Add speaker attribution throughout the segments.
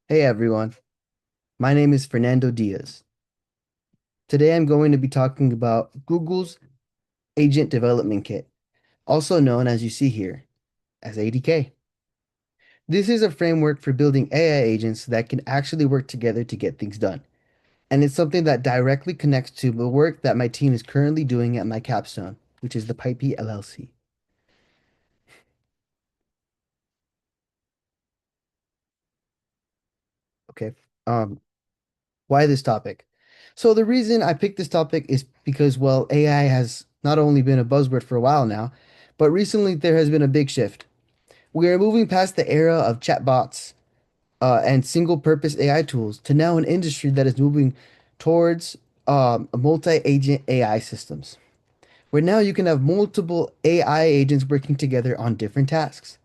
Speaker 1: Hey everyone, my name is Fernando Diaz. Today I'm going to be talking about Google's Agent Development Kit, also known as you see here as ADK. This is a framework for building AI agents that can actually work together to get things done. And it's something that directly connects to the work that my team is currently doing at my capstone, which is the Pipey LLC. Okay. Um, why this topic? So the reason I picked this topic is because, well, AI has not only been a buzzword for a while now, but recently there has been a big shift. We are moving past the era of chatbots and single-purpose AI tools to now an industry that is moving towards multi-agent AI systems, where now you can have multiple AI agents working together on different tasks.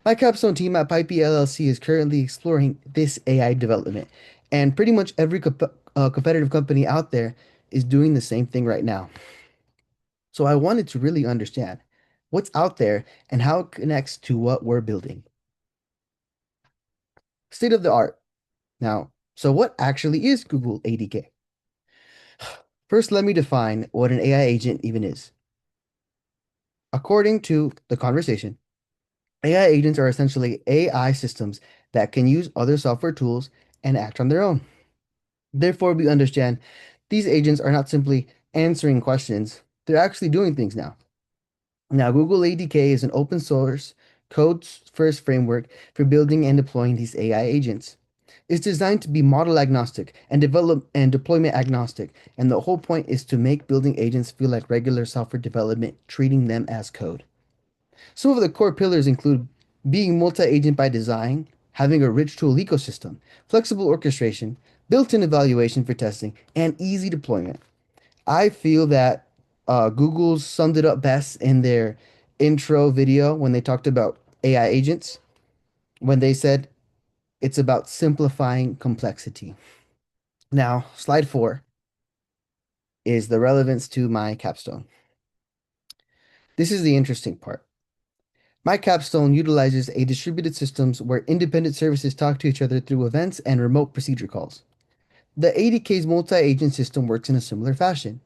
Speaker 1: My capstone team at Pipey LLC is currently exploring this AI development, and pretty much every competitive company out there is doing the same thing right now. So I wanted to really understand what's out there and how it connects to what we're building. State of the art. Now, so what actually is Google ADK? First, let me define what an AI agent even is. According to the conversation, AI agents are essentially AI systems that can use other software tools and act on their own. Therefore, we understand these agents are not simply answering questions, they're actually doing things now. Now, Google ADK is an open source, code first framework for building and deploying these AI agents. It's designed to be model agnostic and develop and deployment agnostic, and the whole point is to make building agents feel like regular software development, treating them as code. Some of the core pillars include being multi-agent by design, having a rich tool ecosystem, flexible orchestration, built-in evaluation for testing, and easy deployment. I feel that Google summed it up best in their intro video when they talked about AI agents, when they said it's about simplifying complexity. Now, slide 4 is the relevance to my capstone. This is the interesting part. My capstone utilizes a distributed systems where independent services talk to each other through events and remote procedure calls. The ADK's multi-agent system works in a similar fashion.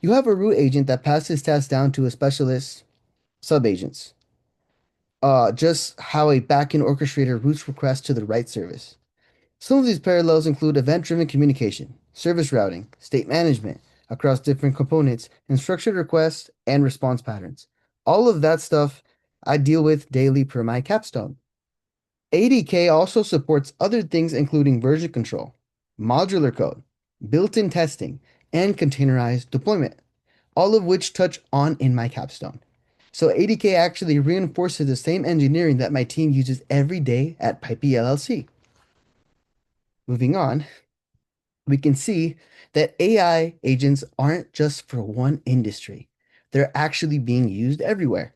Speaker 1: You have a root agent that passes tasks down to a specialist sub-agents. Just how a backend orchestrator routes requests to the right service. Some of these parallels include event-driven communication, service routing, state management across different components, and structured requests and response patterns. All of that stuff I deal with daily per my capstone. ADK also supports other things including version control, modular code, built-in testing, and containerized deployment, all of which touch on in my capstone. So ADK actually reinforces the same engineering that my team uses every day at Pipey LLC. Moving on, we can see that AI agents aren't just for one industry. They're actually being used everywhere.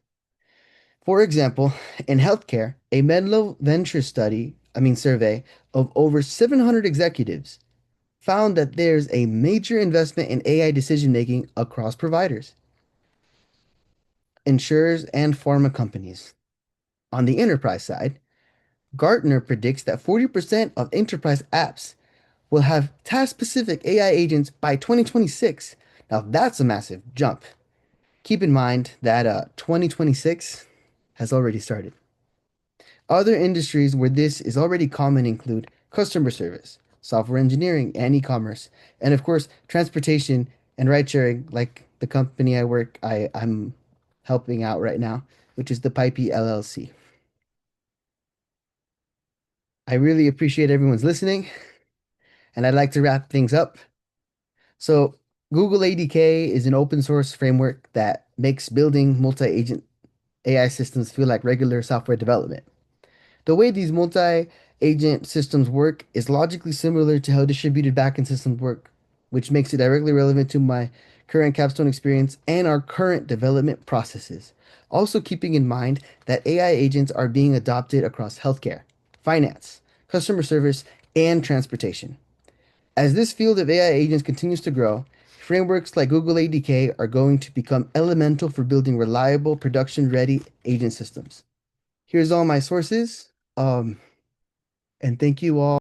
Speaker 1: For example, in healthcare, a Menlo Venture survey of over 700 executives found that there's a major investment in AI decision making across providers, insurers, and pharma companies. On the enterprise side, Gartner predicts that 40% of enterprise apps will have task-specific AI agents by 2026. Now that's a massive jump. Keep in mind that 2026 has already started. Other industries where this is already common include customer service, software engineering, and e-commerce, and of course, transportation and ride sharing, like the company I'm helping out right now, which is the Pipey LLC. I really appreciate everyone's listening, and I'd like to wrap things up. So, Google ADK is an open source framework that makes building multi-agent AI systems feel like regular software development. The way these multi-agent systems work is logically similar to how distributed backend systems work, which makes it directly relevant to my current capstone experience and our current development processes. Also keeping in mind that AI agents are being adopted across healthcare, finance, customer service, and transportation. As this field of AI agents continues to grow, frameworks like Google ADK are going to become elemental for building reliable, production-ready agent systems. Here's all my sources. And thank you all.